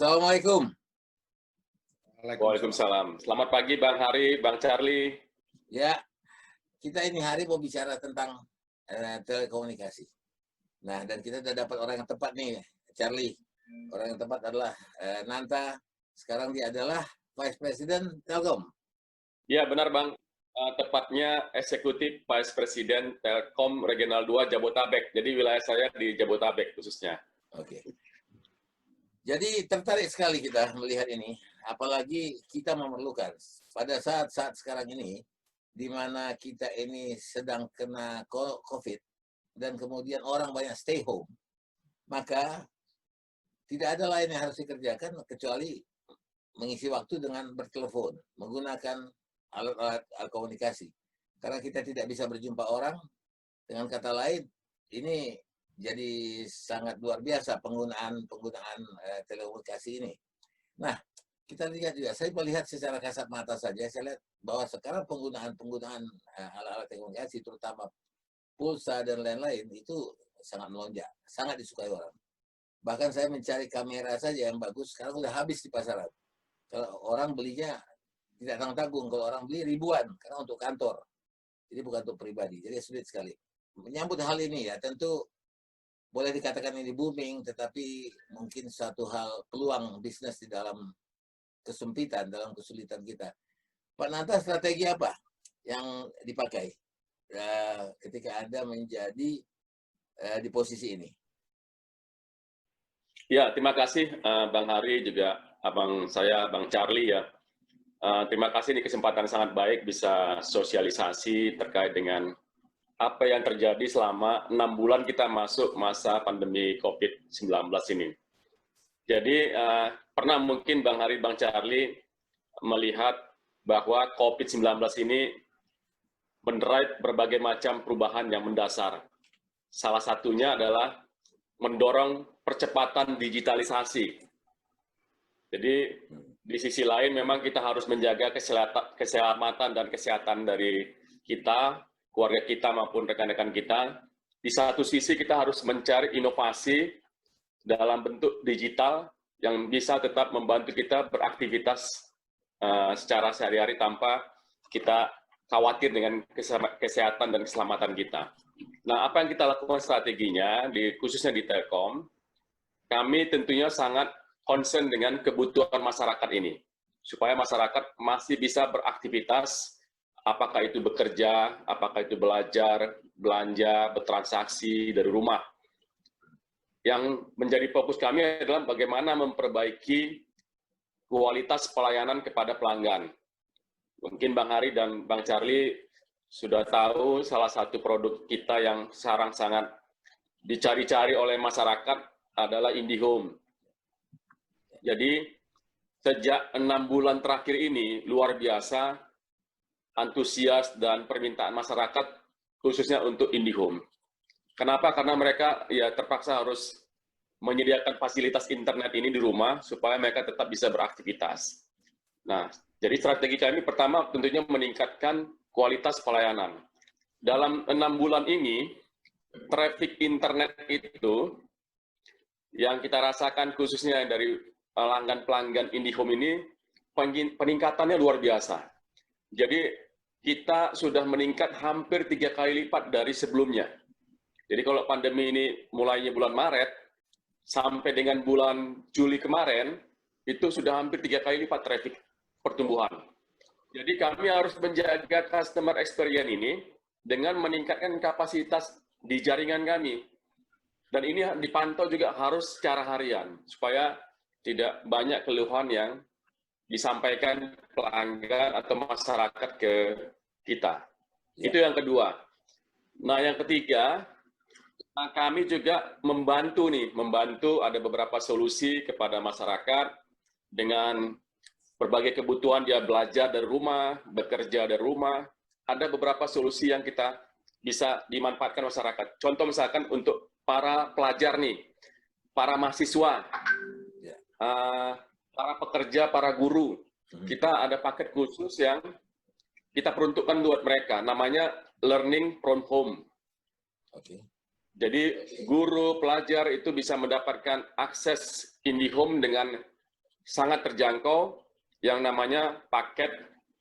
Assalamualaikum. Waalaikumsalam. Selamat pagi Bang Hari, Bang Charlie. Ya, kita ini hari mau bicara tentang telekomunikasi. Nah, dan kita sudah dapat orang yang tepat nih, Charlie. Orang yang tepat adalah Nanta. Sekarang dia adalah Vice President Telkom. Ya, benar Bang. Tepatnya Eksekutif Vice President Telkom Regional 2 Jabotabek. Jadi wilayah saya di Jabotabek khususnya. Oke. Jadi tertarik sekali kita melihat ini. Apalagi kita memerlukan pada saat-saat sekarang ini, di mana kita ini sedang kena COVID, dan kemudian orang banyak stay home, maka tidak ada lain yang harus dikerjakan kecuali mengisi waktu dengan bertelepon, menggunakan alat-alat komunikasi. Karena kita tidak bisa berjumpa orang, dengan kata lain, ini jadi sangat luar biasa penggunaan telekomunikasi ini. Nah, kita lihat juga, saya melihat secara kasat mata saja, saya lihat bahwa sekarang penggunaan alat-alat telekomunikasi, terutama pulsa dan lain-lain, itu sangat melonjak, sangat disukai orang. Bahkan saya mencari kamera saja yang bagus, sekarang udah habis di pasaran. Kalau orang belinya tidak tanggung-tanggung, kalau orang beli ribuan, karena untuk kantor. Jadi bukan untuk pribadi, jadi sulit sekali. Menyambut hal ini ya, tentu boleh dikatakan ini booming, tetapi mungkin satu hal peluang bisnis di dalam kesempitan, dalam kesulitan kita. Pak Nanta, strategi apa yang dipakai ketika Anda menjadi di posisi ini? Ya, terima kasih Bang Hari, juga abang saya, Bang Charlie ya. Terima kasih, ini kesempatan sangat baik bisa sosialisasi terkait dengan apa yang terjadi selama 6 bulan kita masuk masa pandemi COVID-19 ini. Jadi pernah mungkin Bang Hari, Bang Charlie melihat bahwa COVID-19 ini menderai berbagai macam perubahan yang mendasar. Salah satunya adalah mendorong percepatan digitalisasi. Jadi di sisi lain memang kita harus menjaga keselamatan dan kesehatan dari kita, keluarga kita maupun rekan-rekan kita. Di satu sisi kita harus mencari inovasi dalam bentuk digital yang bisa tetap membantu kita beraktivitas secara sehari-hari tanpa kita khawatir dengan kesehatan dan keselamatan kita. Nah, apa yang kita lakukan strateginya, khususnya di Telkom, kami tentunya sangat concern dengan kebutuhan masyarakat ini, supaya masyarakat masih bisa beraktivitas, apakah itu bekerja, apakah itu belajar, belanja, bertransaksi dari rumah. Yang menjadi fokus kami adalah bagaimana memperbaiki kualitas pelayanan kepada pelanggan. Mungkin Bang Hari dan Bang Charlie sudah tahu salah satu produk kita yang sekarang sangat dicari-cari oleh masyarakat adalah IndiHome. Jadi sejak 6 bulan terakhir ini luar biasa antusias dan permintaan masyarakat khususnya untuk IndiHome. Kenapa? Karena mereka ya terpaksa harus menyediakan fasilitas internet ini di rumah supaya mereka tetap bisa beraktivitas. Nah, jadi strategi kami pertama tentunya meningkatkan kualitas pelayanan. Dalam 6 bulan ini, traffic internet itu yang kita rasakan khususnya dari pelanggan-pelanggan IndiHome ini, peningkatannya luar biasa. Jadi kita sudah meningkat hampir 3 kali lipat dari sebelumnya. Jadi kalau pandemi ini mulainya bulan Maret, sampai dengan bulan Juli kemarin, itu sudah hampir 3 kali lipat traffic pertumbuhan. Jadi kami harus menjaga customer experience ini dengan meningkatkan kapasitas di jaringan kami. Dan ini dipantau juga harus secara harian, supaya tidak banyak keluhan yang disampaikan pelanggan atau masyarakat ke kita. Ya. Itu yang kedua. Nah, yang ketiga, kami juga membantu ada beberapa solusi kepada masyarakat dengan berbagai kebutuhan dia belajar dari rumah, bekerja dari rumah. Ada beberapa solusi yang kita bisa dimanfaatkan masyarakat. Contoh misalkan untuk para pelajar nih, para mahasiswa, para pekerja, para guru. Kita ada paket khusus yang kita peruntukkan buat mereka, namanya Learning from Home. Oke. Jadi guru, pelajar itu bisa mendapatkan akses IndiHome dengan sangat terjangkau yang namanya paket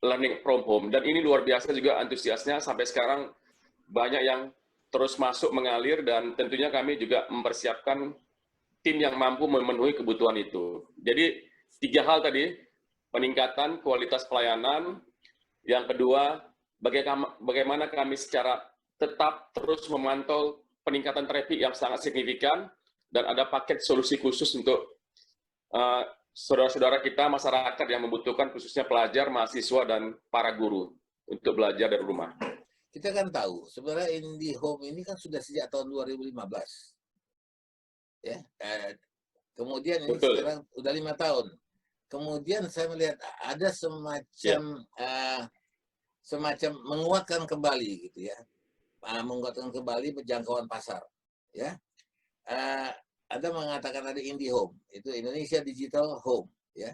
learning from home. Dan ini luar biasa juga antusiasnya sampai sekarang banyak yang terus masuk mengalir dan tentunya kami juga mempersiapkan tim yang mampu memenuhi kebutuhan itu. Jadi 3 hal tadi, peningkatan kualitas pelayanan, yang kedua, bagaimana kami secara tetap terus memantau peningkatan traffic yang sangat signifikan, dan ada paket solusi khusus untuk saudara-saudara kita, masyarakat yang membutuhkan, khususnya pelajar, mahasiswa, dan para guru untuk belajar dari rumah. Kita kan tahu, sebenarnya IndiHome ini kan sudah sejak tahun 2015. Ya, kemudian ini Betul. sekarang udah 5 tahun. Kemudian saya melihat ada semacam menguatkan kembali gitu ya, menguatkan kembali penjangkauan pasar. Ya, Anda mengatakan ada IndiHome, itu Indonesia Digital Home. Ya,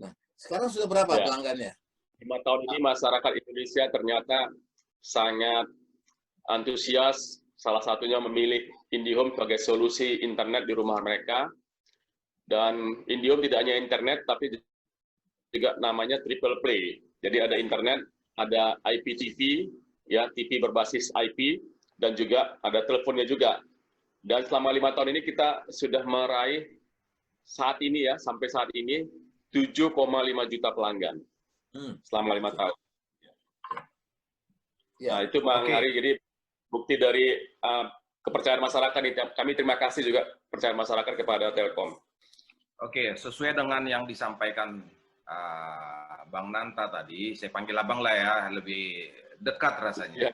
nah sekarang sudah berapa pelanggannya? 5 tahun ini masyarakat Indonesia ternyata sangat antusias, salah satunya memilih IndiHome sebagai solusi internet di rumah mereka. Dan IndiHome tidak hanya internet, tapi juga namanya triple play. Jadi ada internet, ada IPTV, ya TV berbasis IP, dan juga ada teleponnya juga. Dan selama 5 tahun ini kita sudah meraih saat ini ya, sampai saat ini 7,5 juta pelanggan selama 5 tahun. Nah itu Bang Ari, jadi bukti dari kepercayaan masyarakat. Kami terima kasih juga percayaan masyarakat kepada Telkom. Oke, sesuai dengan yang disampaikan Bang Nanta tadi, saya panggil Abang lah ya, lebih dekat rasanya.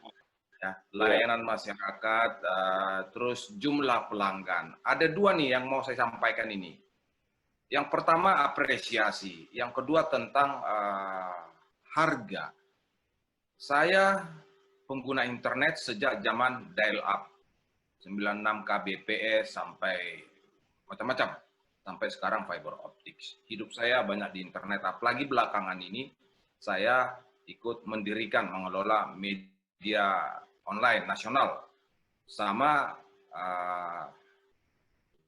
Ya, layanan masyarakat, terus jumlah pelanggan. Ada 2 nih yang mau saya sampaikan ini. Yang pertama apresiasi, yang kedua tentang harga. Saya pengguna internet sejak zaman dial-up, 96 Kbps sampai macam-macam. Sampai sekarang fiber optics. Hidup saya banyak di internet, apalagi belakangan ini saya ikut mendirikan, mengelola media online nasional. Sama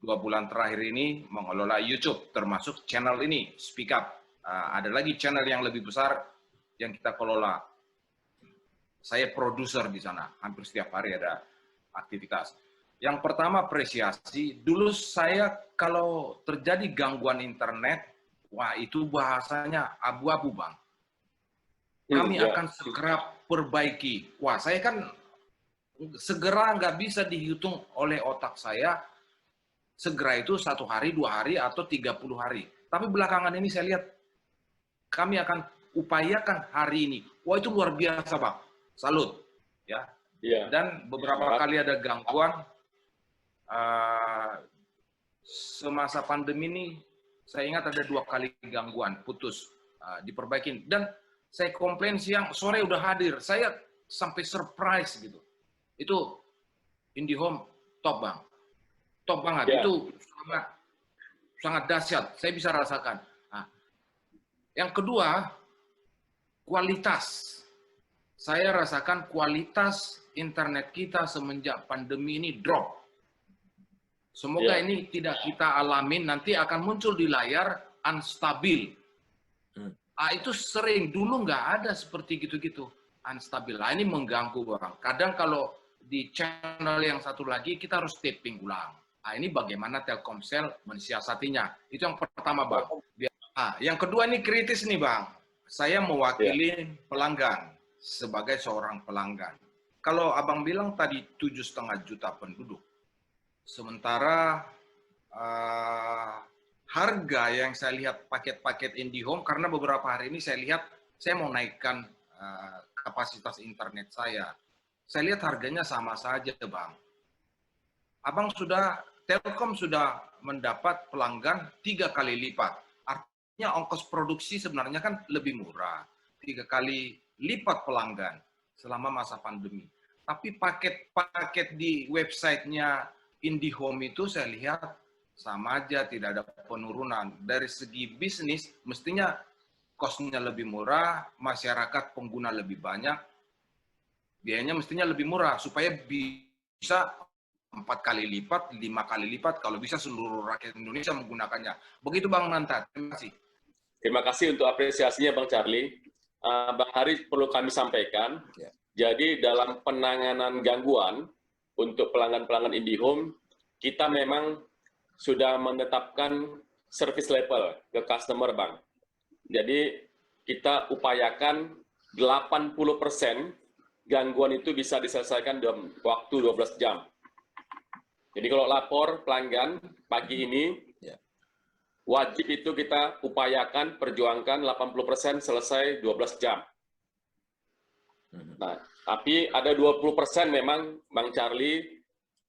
2 bulan terakhir ini mengelola YouTube, termasuk channel ini, Speak Up. Ada lagi channel yang lebih besar yang kita kelola. Saya produser di sana, hampir setiap hari ada aktivitas. Yang pertama apresiasi, dulu saya kalau terjadi gangguan internet, wah itu bahasanya abu-abu Bang. Kami akan segera perbaiki. Wah saya kan segera nggak bisa dihitung oleh otak saya, segera itu 1 hari, 2 hari, atau 30 hari. Tapi belakangan ini saya lihat, kami akan upayakan hari ini. Wah itu luar biasa Bang, salut. Ya. Dan beberapa kali ada gangguan, semasa pandemi ini, saya ingat ada 2 kali gangguan, putus, diperbaikin. Dan saya komplain siang, sore udah hadir. Saya sampai surprise gitu. Itu IndiHome top Bang. Top banget. Itu sangat dahsyat. Saya bisa rasakan. Nah, yang kedua, kualitas. Saya rasakan kualitas internet kita semenjak pandemi ini drop. Semoga ini tidak kita alamin, nanti akan muncul di layar unstabil. Itu sering, dulu nggak ada seperti gitu-gitu, unstabil. Ini mengganggu Bang. Kadang kalau di channel yang satu lagi, kita harus taping ulang. Ini bagaimana Telkomsel mensiasatinya. Itu yang pertama Bang. Yang kedua ini kritis nih Bang. Saya mewakili pelanggan sebagai seorang pelanggan. Kalau Abang bilang tadi 7,5 juta penduduk, sementara harga yang saya lihat paket-paket IndiHome, karena beberapa hari ini saya lihat, saya mau naikkan kapasitas internet saya. Saya lihat harganya sama saja Bang. Abang Telkom sudah mendapat pelanggan 3 kali lipat. Artinya ongkos produksi sebenarnya kan lebih murah. 3 kali lipat pelanggan selama masa pandemi. Tapi paket-paket di websitenya IndiHome itu saya lihat sama aja, tidak ada penurunan. Dari segi bisnis, mestinya cost-nya lebih murah, masyarakat pengguna lebih banyak, biayanya mestinya lebih murah, supaya bisa 4 kali lipat, 5 kali lipat, kalau bisa seluruh rakyat Indonesia menggunakannya. Begitu Bang Nanta, terima kasih. Terima kasih untuk apresiasinya Bang Charlie. Bang Hari perlu kami sampaikan, Ya. jadi dalam penanganan gangguan untuk pelanggan-pelanggan IndiHome, kita memang sudah menetapkan service level ke customer Bang. Jadi kita upayakan 80% gangguan itu bisa diselesaikan dalam waktu 12 jam. Jadi kalau lapor pelanggan pagi ini, wajib itu kita upayakan, perjuangkan 80% selesai 12 jam. Nah, tapi ada 20% memang, Bang Charlie,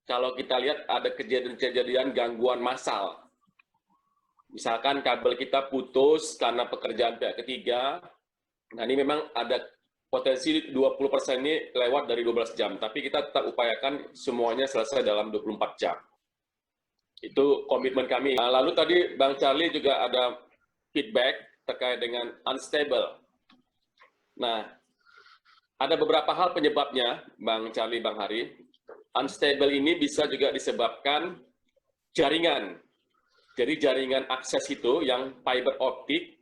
kalau kita lihat ada kejadian-kejadian gangguan massal. Misalkan kabel kita putus karena pekerjaan pihak ketiga, nah ini memang ada potensi 20% ini lewat dari 12 jam, tapi kita tetap upayakan semuanya selesai dalam 24 jam. Itu komitmen kami. Nah, lalu tadi Bang Charlie juga ada feedback terkait dengan unstable. Nah, ada beberapa hal penyebabnya, Bang Charlie, Bang Hari. Unstable ini bisa juga disebabkan jaringan. Jadi jaringan akses itu yang fiber optik,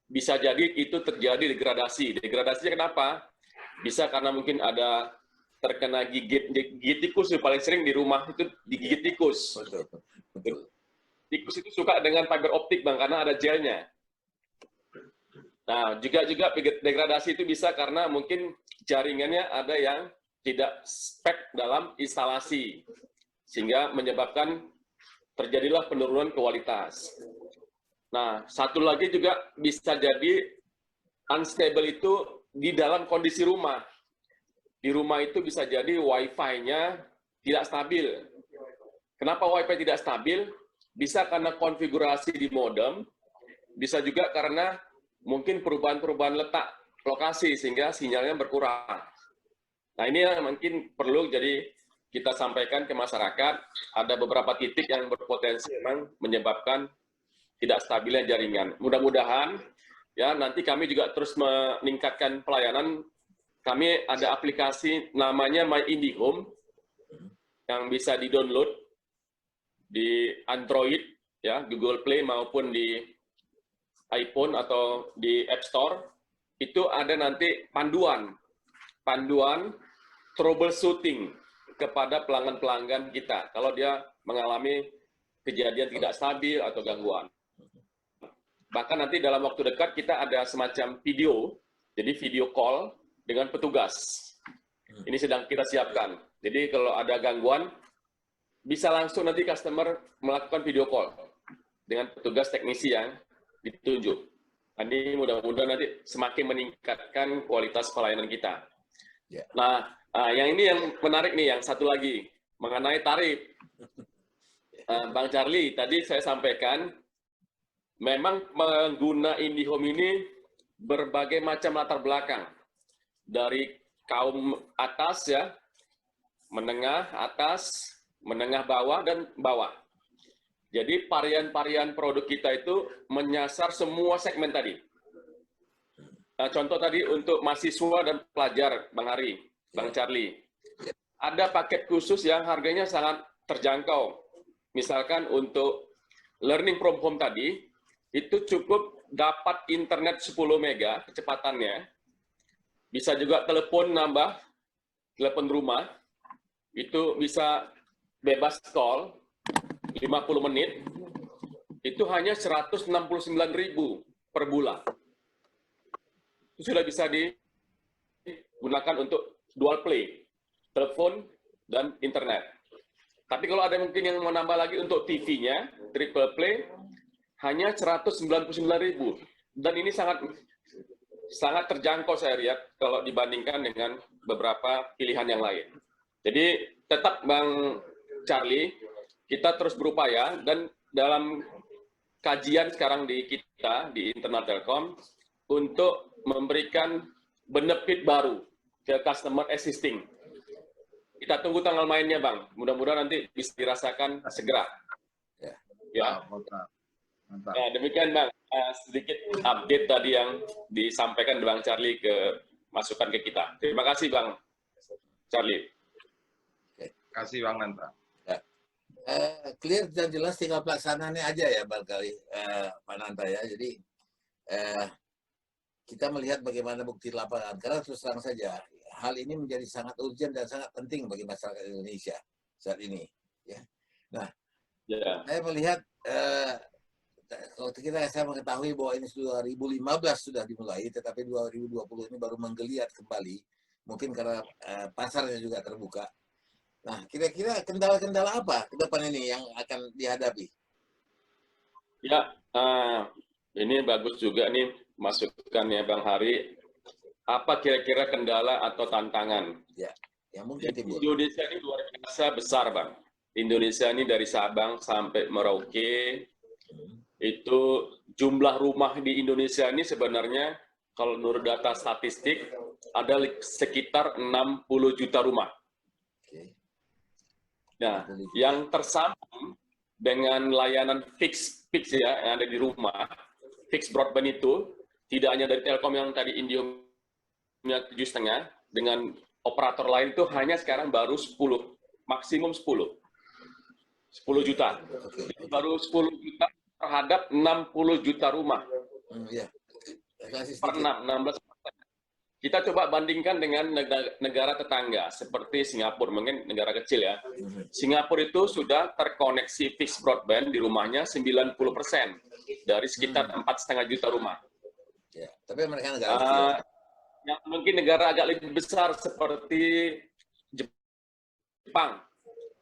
bisa jadi itu terjadi degradasi. Degradasinya kenapa? Bisa karena mungkin ada terkena gigit tikus, paling sering di rumah itu digigit tikus. Betul. Tikus itu suka dengan fiber optik Bang, karena ada gelnya. Nah, juga degradasi itu bisa karena mungkin jaringannya ada yang tidak spek dalam instalasi, sehingga menyebabkan terjadilah penurunan kualitas. Nah, satu lagi juga bisa jadi unstable itu di dalam kondisi rumah. Di rumah itu bisa jadi Wi-Fi-nya tidak stabil. Kenapa Wi-Fi tidak stabil? Bisa karena konfigurasi di modem, bisa juga karena mungkin perubahan-perubahan letak lokasi sehingga sinyalnya berkurang. Nah, ini yang mungkin perlu jadi kita sampaikan ke masyarakat, ada beberapa titik yang berpotensi memang menyebabkan tidak stabilnya jaringan. Mudah-mudahan ya nanti kami juga terus meningkatkan pelayanan. Kami ada aplikasi namanya My IndiHome yang bisa di-download di Android, ya, Google Play maupun di iPhone atau di App Store. Itu ada nanti panduan troubleshooting kepada pelanggan-pelanggan kita kalau dia mengalami kejadian tidak stabil atau gangguan. Bahkan nanti dalam waktu dekat kita ada semacam video, jadi video call dengan petugas. Ini sedang kita siapkan. Jadi kalau ada gangguan, bisa langsung nanti customer melakukan video call dengan petugas teknisi yang ditunjuk. Ini mudah-mudahan nanti semakin meningkatkan kualitas pelayanan kita. Nah, yang ini yang menarik nih, yang satu lagi, mengenai tarif. Bang Charlie, tadi saya sampaikan, memang pengguna IndiHome ini berbagai macam latar belakang. Dari kaum atas ya, menengah atas, menengah bawah, dan bawah. Jadi varian-varian produk kita itu menyasar semua segmen tadi. Nah, contoh tadi untuk mahasiswa dan pelajar, Bang Hari, Bang Charlie. Ada paket khusus yang harganya sangat terjangkau. Misalkan untuk learning from home tadi, itu cukup dapat internet 10 mega kecepatannya. Bisa juga telepon nambah, telepon rumah, itu bisa bebas call 50 menit, itu hanya 169.000 per bulan. Itu sudah bisa digunakan untuk dual play, telepon dan internet. Tapi kalau ada mungkin yang mau nambah lagi untuk TV-nya, triple play, hanya 199.000. Dan ini sangat terjangkau saya lihat kalau dibandingkan dengan beberapa pilihan yang lain. Jadi tetap Bang Charlie, kita terus berupaya, dan dalam kajian sekarang di kita, di internal Telkom, untuk memberikan benefit baru ke customer existing. Kita tunggu tanggal mainnya, Bang. Mudah-mudahan nanti bisa dirasakan segera. Ya. Mantap. Nah, demikian, Bang. Sedikit update tadi yang disampaikan Bang Charlie masukan ke kita. Terima kasih, Bang Charlie. Terima kasih, Bang Nanta. Clear dan jelas, tinggal pelaksanaannya aja ya barangkali, Pak Nanta ya. Jadi kita melihat bagaimana bukti lapangan. Karena terus terang saja, hal ini menjadi sangat urgent dan sangat penting bagi masyarakat Indonesia saat ini. Ya. Nah, saya melihat kalau saya mengetahui bahwa ini sudah 2015 sudah dimulai, tetapi 2020 ini baru menggeliat kembali, mungkin karena pasarnya juga terbuka. Nah, kira-kira kendala-kendala apa ke depan ini yang akan dihadapi? Ya, ini bagus juga nih masukannya Bang Hari. Apa kira-kira kendala atau tantangan? Ya, yang mungkin timbul. Indonesia ini luar biasa besar, Bang. Indonesia ini dari Sabang sampai Merauke, itu jumlah rumah di Indonesia ini sebenarnya kalau menurut data statistik ada sekitar 60 juta rumah. Nah, yang tersambung dengan layanan fix ya yang ada di rumah, fix broadband itu tidak hanya dari Telkom yang tadi Indihome 7,5, dengan operator lain itu hanya sekarang baru 10, maksimum 10 juta. Baru 10 juta terhadap 60 juta rumah. Per 16%. Kita coba bandingkan dengan negara tetangga seperti Singapura, mungkin negara kecil ya. Singapura itu sudah terkoneksi fixed broadband di rumahnya 90% dari sekitar 4,5 juta rumah. Ya, tapi mereka negara kecil. Yang mungkin negara agak lebih besar seperti Jepang.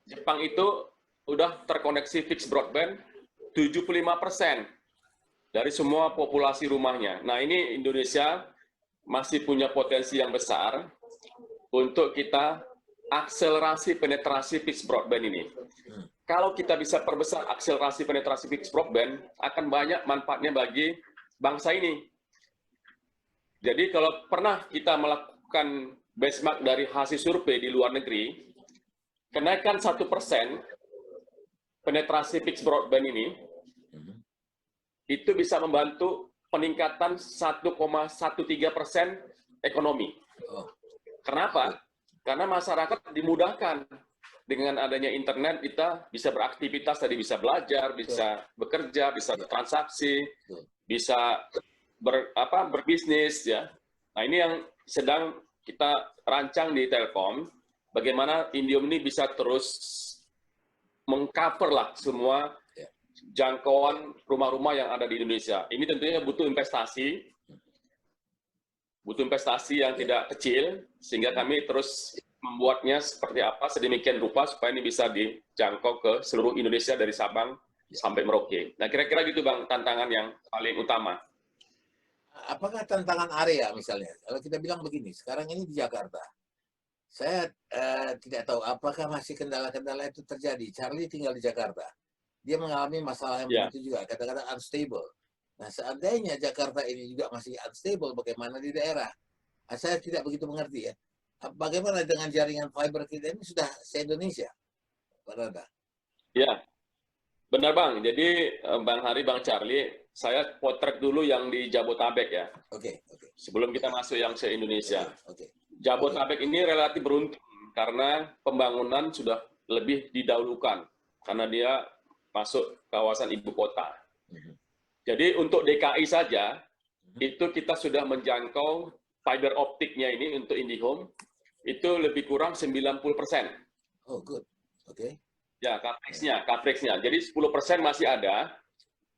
Jepang itu sudah terkoneksi fixed broadband 75% dari semua populasi rumahnya. Nah, ini Indonesia masih punya potensi yang besar untuk kita akselerasi penetrasi fixed broadband ini. Kalau kita bisa perbesar akselerasi penetrasi fixed broadband, akan banyak manfaatnya bagi bangsa ini. Jadi kalau pernah kita melakukan benchmark dari hasil survei di luar negeri, kenaikan 1% penetrasi fixed broadband ini, itu bisa membantu peningkatan 1,13% ekonomi. Kenapa? Karena masyarakat dimudahkan dengan adanya internet, kita bisa beraktivitas, tadi bisa belajar, bisa bekerja, bisa bertransaksi, bisa berbisnis ya. Nah, ini yang sedang kita rancang di Telkom, bagaimana Indihome ini bisa terus mengcover lah semua jangkauan rumah-rumah yang ada di Indonesia. Ini tentunya butuh investasi yang tidak kecil, sehingga kami terus membuatnya seperti apa sedemikian rupa supaya ini bisa dijangkau ke seluruh Indonesia dari Sabang sampai Merauke. Nah, kira-kira gitu Bang, tantangan yang paling utama. Apakah tantangan area misalnya? Kalau kita bilang begini, sekarang ini di Jakarta, saya tidak tahu apakah masih kendala-kendala itu terjadi. Charlie tinggal di Jakarta. Dia mengalami masalah yang begitu juga, kadang-kadang unstable. Nah, seandainya Jakarta ini juga masih unstable, bagaimana di daerah? Nah, saya tidak begitu mengerti ya. Bagaimana dengan jaringan fiber kita ini sudah se-Indonesia? Pak Nanda? Ya, benar Bang. Jadi Bang Hari, Bang Charlie, saya potret dulu yang di Jabotabek ya. Oke. Sebelum kita masuk yang se-Indonesia. Jabotabek ini relatif beruntung karena pembangunan sudah lebih didahulukan. Karena dia masuk kawasan ibu kota. Jadi untuk DKI saja, itu kita sudah menjangkau fiber optiknya ini untuk Indihome, itu lebih kurang 90%. Oh, good. Oke. Ya, coverage-nya. Jadi 10% masih ada.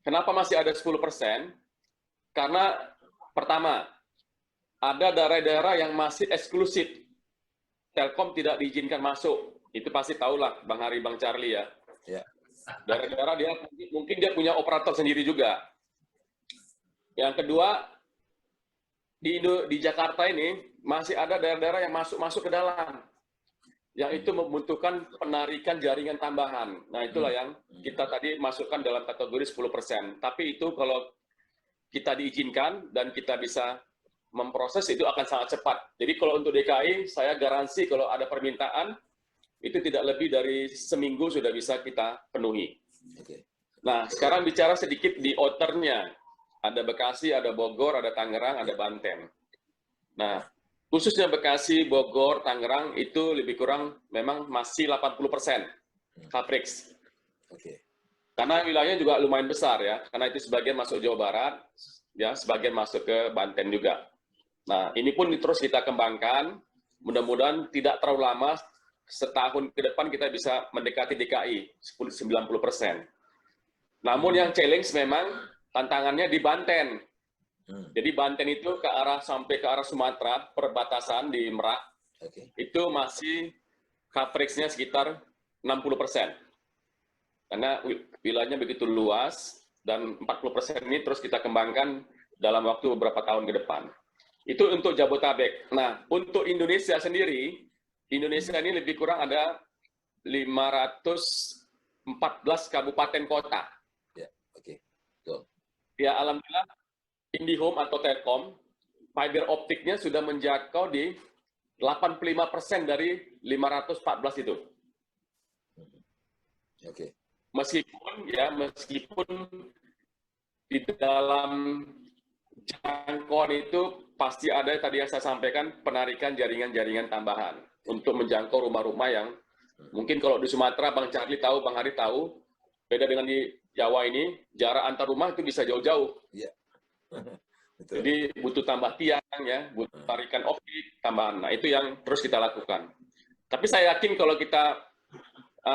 Kenapa masih ada 10%? Karena pertama, ada daerah-daerah yang masih eksklusif. Telkom tidak diizinkan masuk. Itu pasti tahulah Bang Hari, Bang Charlie ya. Ya. Daerah-daerah dia mungkin dia punya operator sendiri juga. Yang kedua, di Jakarta ini masih ada daerah-daerah yang masuk ke dalam. Yang itu membutuhkan penarikan jaringan tambahan. Nah, itulah yang kita tadi masukkan dalam kategori 10%. Tapi itu kalau kita diizinkan dan kita bisa memproses, itu akan sangat cepat. Jadi kalau untuk DKI, saya garansi kalau ada permintaan, itu tidak lebih dari seminggu sudah bisa kita penuhi. Nah, sekarang bicara sedikit di outernya. Ada Bekasi, ada Bogor, ada Tangerang, ada Banten. Nah, khususnya Bekasi, Bogor, Tangerang itu lebih kurang memang masih 80% coverage. Oke. Karena wilayahnya juga lumayan besar ya, karena itu sebagian masuk Jawa Barat, ya sebagian masuk ke Banten juga. Nah, ini pun terus kita kembangkan, mudah-mudahan tidak terlalu lama, setahun ke depan kita bisa mendekati DKI, 90%. Namun yang challenge memang tantangannya di Banten. Jadi Banten itu sampai ke arah Sumatera, perbatasan di Merak, itu masih coverage-nya sekitar 60%. Karena wilayahnya begitu luas, dan 40% ini terus kita kembangkan dalam waktu beberapa tahun ke depan. Itu untuk Jabotabek. Nah, untuk Indonesia sendiri, Indonesia ini lebih kurang ada 514 kabupaten kota. Ya, oke. Betul. Ya, alhamdulillah, IndiHome atau Telkom, fiber optiknya sudah menjangkau di 85% dari 514 itu. Oke. Meskipun di dalam jangkauan itu pasti ada tadi yang saya sampaikan penarikan jaringan-jaringan tambahan untuk menjangkau rumah-rumah yang mungkin kalau di Sumatera Bang Charlie tahu, Bang Hari tahu, beda dengan di Jawa ini jarak antar rumah itu bisa jauh-jauh. Iya. Jadi butuh tambah tiang ya, butuh tarikan optik tambahan. Nah itu yang terus kita lakukan. Tapi saya yakin kalau kita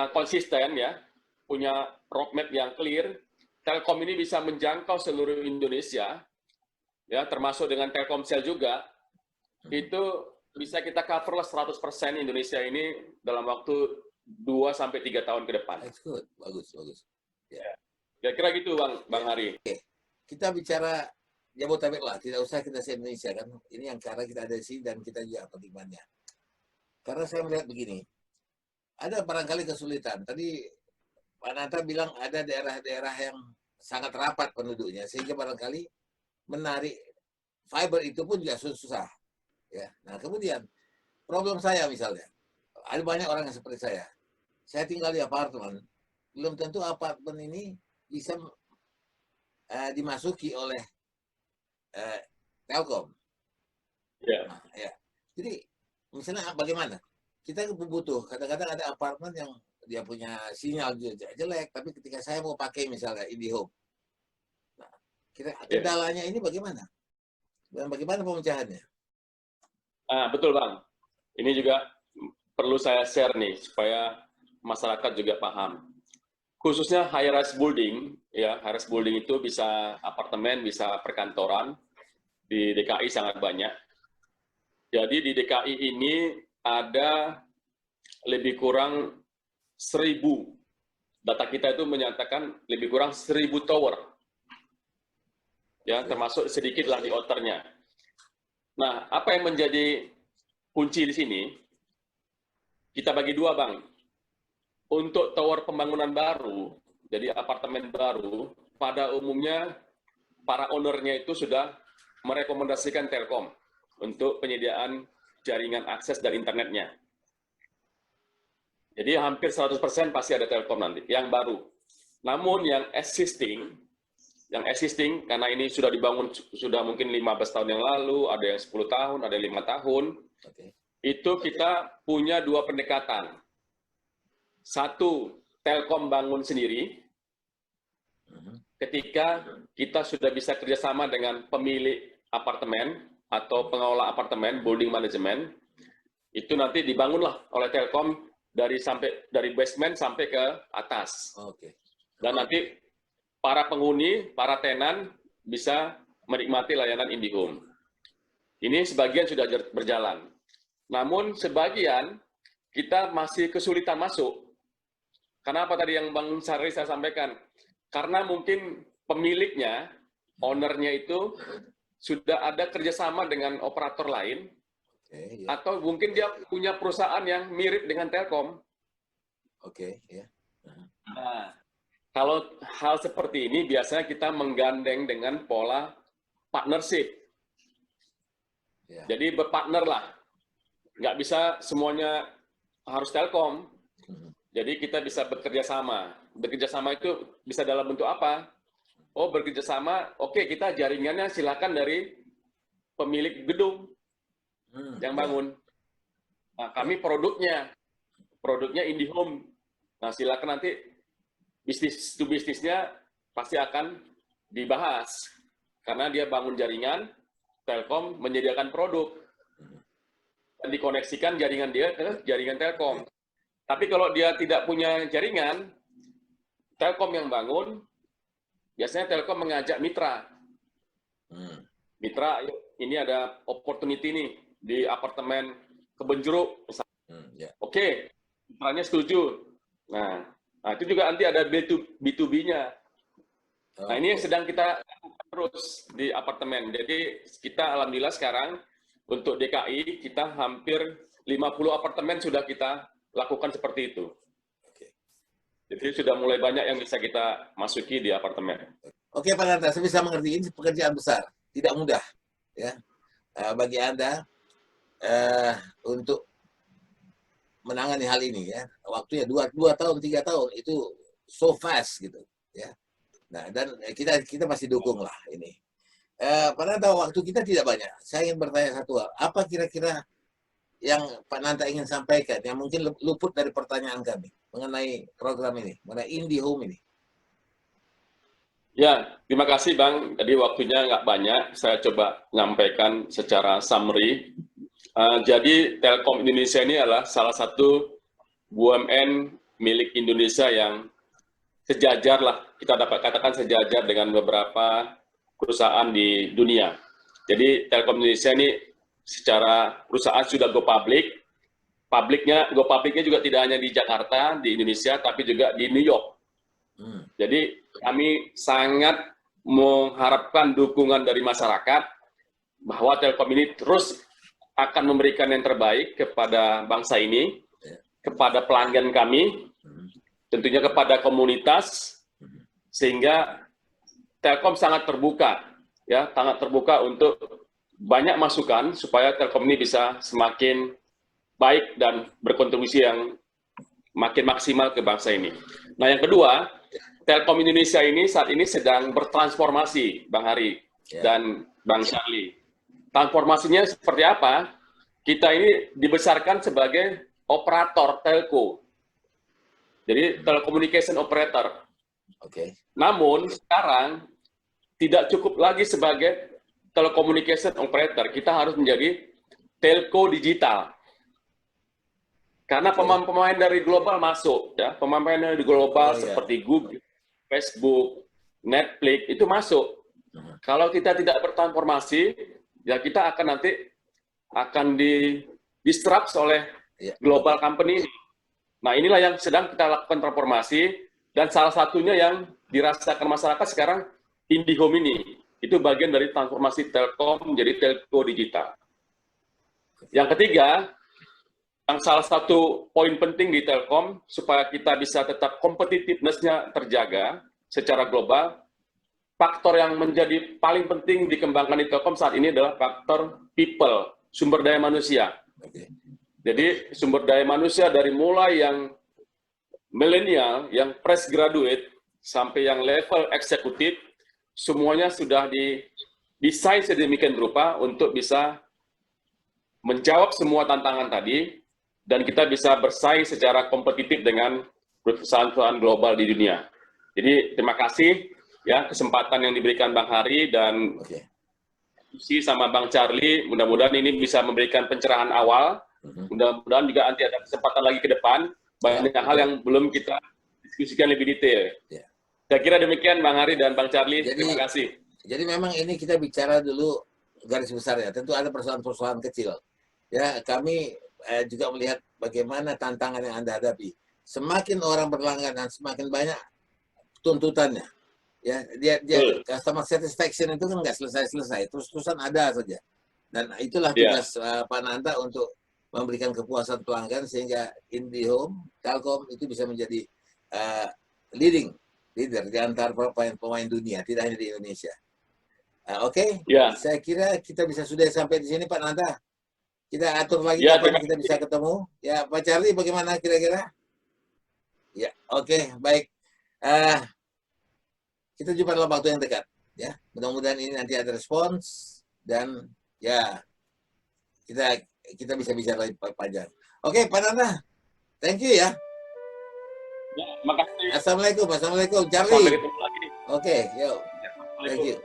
konsisten ya, punya roadmap yang clear, Telkom ini bisa menjangkau seluruh Indonesia, ya termasuk dengan Telkomsel juga, itu bisa kita cover lah 100% Indonesia ini dalam waktu 2-3 tahun ke depan. That's good. Bagus. Ya. Kira-kira gitu Bang Hari. Oke. Kita bicara Jabotabek lah, tidak usah kita se-Indonesia kan. Ini yang karena kita ada di sini dan kita juga pertimbangannya. Karena saya melihat begini, ada barangkali kesulitan. Tadi Pak Nata bilang ada daerah-daerah yang sangat rapat penduduknya, sehingga barangkali menarik fiber itu pun juga susah. Ya. Nah kemudian problem saya misalnya, ada banyak orang yang seperti saya tinggal di apartemen, belum tentu apartemen ini bisa dimasuki oleh Telkom. Ya. Nah, ya. Jadi misalnya bagaimana? Kita butuh, kadang-kadang ada apartemen yang dia punya sinyal jelek, tapi ketika saya mau pakai misalnya IndiHome, nah, kendalanya ini bagaimana? Dan bagaimana pemecahannya? Betul Bang. Ini juga perlu saya share nih supaya masyarakat juga paham. Khususnya high-rise building, ya high-rise building itu bisa apartemen, bisa perkantoran. Di DKI sangat banyak. Jadi di DKI ini ada lebih kurang 1.000. Data kita itu menyatakan lebih kurang 1.000 tower. Ya, termasuk sedikitlah di outernya. Nah, apa yang menjadi kunci di sini? Kita bagi dua, Bang. Untuk tower pembangunan baru, jadi apartemen baru, pada umumnya para ownernya itu sudah merekomendasikan Telkom untuk penyediaan jaringan akses dan internetnya. Jadi hampir 100% pasti ada Telkom nanti, yang baru. Namun yang existing karena ini sudah dibangun sudah mungkin 15 tahun yang lalu, ada yang 10 tahun, ada yang 5 tahun, itu kita punya dua pendekatan. Satu, Telkom bangun sendiri, ketika kita sudah bisa kerjasama dengan pemilik apartemen atau pengelola apartemen, building management, itu nanti dibangunlah oleh Telkom dari basement sampai ke atas. Dan nanti para penghuni, para tenan bisa menikmati layanan IndiHome. Ini sebagian sudah berjalan. Namun sebagian kita masih kesulitan masuk. Kenapa tadi yang Bang Sari saya sampaikan? Karena mungkin pemiliknya, ownernya itu sudah ada kerjasama dengan operator lain, atau mungkin dia punya perusahaan yang mirip dengan Telkom. Nah, kalau hal seperti ini biasanya kita menggandeng dengan pola partnership. Jadi berpartner lah. Nggak bisa semuanya harus Telkom. Jadi kita bisa bekerja sama. Bekerja sama itu bisa dalam bentuk apa? Oh, bekerja sama, oke, kita jaringannya silakan dari pemilik gedung yang bangun. Nah, kami produknya IndiHome. Nah, silakan nanti bisnis to bisnisnya pasti akan dibahas. Karena dia bangun jaringan, Telkom menyediakan produk, dan dikoneksikan jaringan dia ke jaringan Telkom. Tapi kalau dia tidak punya jaringan, Telkom yang bangun, biasanya Telkom mengajak mitra. Mitra, yuk, ini ada opportunity nih di apartemen Kebon Jeruk. Oke, mitranya setuju. Nah, itu juga nanti ada B2B-nya. Nah, ini yang sedang kita terus di apartemen. Jadi kita alhamdulillah sekarang untuk DKI kita hampir 50 apartemen sudah kita lakukan seperti itu. Jadi sudah mulai banyak yang bisa kita masuki di apartemen. Oke Pak Nanta, saya bisa mengerti ini pekerjaan besar, tidak mudah ya bagi Anda untuk menangani hal ini ya. Waktunya 2 tahun, 3 tahun itu so fast gitu ya. Nah, dan kita pasti dukung lah ini. Pada tahu waktu kita tidak banyak. Saya ingin bertanya satu hal. Apa kira-kira yang Pak Nanta ingin sampaikan yang mungkin luput dari pertanyaan kami mengenai program ini, mengenai IndiHome ini? Ya, terima kasih Bang. Jadi waktunya nggak banyak. Saya coba menyampaikan secara summary. Jadi Telkom Indonesia ini adalah salah satu BUMN milik Indonesia yang sejajar lah, kita dapat katakan sejajar dengan beberapa perusahaan di dunia. Jadi Telkom Indonesia ini secara perusahaan sudah go public. Go publicnya juga tidak hanya di Jakarta, di Indonesia, tapi juga di New York. Jadi kami sangat mengharapkan dukungan dari masyarakat bahwa Telkom ini terus akan memberikan yang terbaik kepada bangsa ini, kepada pelanggan kami, tentunya kepada komunitas, sehingga Telkom sangat terbuka, ya, sangat terbuka untuk banyak masukan supaya Telkom ini bisa semakin baik dan berkontribusi yang makin maksimal ke bangsa ini. Nah, yang kedua, Telkom Indonesia ini saat ini sedang bertransformasi, Bang Hari dan Bang Charlie. Transformasinya seperti apa? Kita ini dibesarkan sebagai operator telco. Jadi telecommunication operator. Namun sekarang tidak cukup lagi sebagai telecommunication operator. Kita harus menjadi telco digital. Karena pemain-pemain dari global masuk, ya, pemain dari global seperti Google, Facebook, Netflix itu masuk. Kalau kita tidak bertransformasi, ya kita akan nanti disrupt oleh global company ini. Nah, inilah yang sedang kita lakukan transformasi, dan salah satunya yang dirasakan masyarakat sekarang IndiHome ini. Itu bagian dari transformasi Telkom menjadi telco digital. Yang ketiga, yang salah satu poin penting di Telkom supaya kita bisa tetap competitiveness-nya terjaga secara global, faktor yang menjadi paling penting dikembangkan di Telkom saat ini adalah faktor people, sumber daya manusia. Jadi sumber daya manusia dari mulai yang milenial, yang fresh graduate, sampai yang level eksekutif, semuanya sudah didesain sedemikian rupa untuk bisa menjawab semua tantangan tadi, dan kita bisa bersaing secara kompetitif dengan perusahaan-perusahaan global di dunia. Jadi terima kasih ya kesempatan yang diberikan Bang Hari dan sama Bang Charlie. Mudah-mudahan ini bisa memberikan pencerahan awal. Mudah-mudahan juga nanti ada kesempatan lagi ke depan. Banyak hal yang belum kita diskusikan lebih detail. Saya kira demikian Bang Hari dan Bang Charlie. Terima kasih. Jadi memang ini kita bicara dulu garis besarnya. Tentu ada persoalan-persoalan kecil. Ya, kami juga melihat bagaimana tantangan yang Anda hadapi. Semakin orang berlangganan, semakin banyak tuntutannya. Ya, dia customer satisfaction itu kan nggak selesai-selesai, terus-terusan ada saja. Dan itulah tugas Pak Nanta untuk memberikan kepuasan pelanggan sehingga IndiHome, Telkom itu bisa menjadi leader di antara pemain dunia, tidak hanya di Indonesia. Saya kira kita bisa sudah sampai di sini Pak Nanta. Kita atur lagi kapan kita bisa ketemu. Ya, Pak Charlie bagaimana kira-kira? Ya, baik. Kita jumpa dalam waktu yang dekat. Ya, mudah-mudahan ini nanti ada respons dan ya kita bisa bicara lebih panjang. Pak Nanta, thank you ya. Terima kasih. Assalamualaikum, Assalamualaikum, Sampai Charlie. ketemu lagi. Oke, yuk. Ya, Thank Assalamualaikum. you.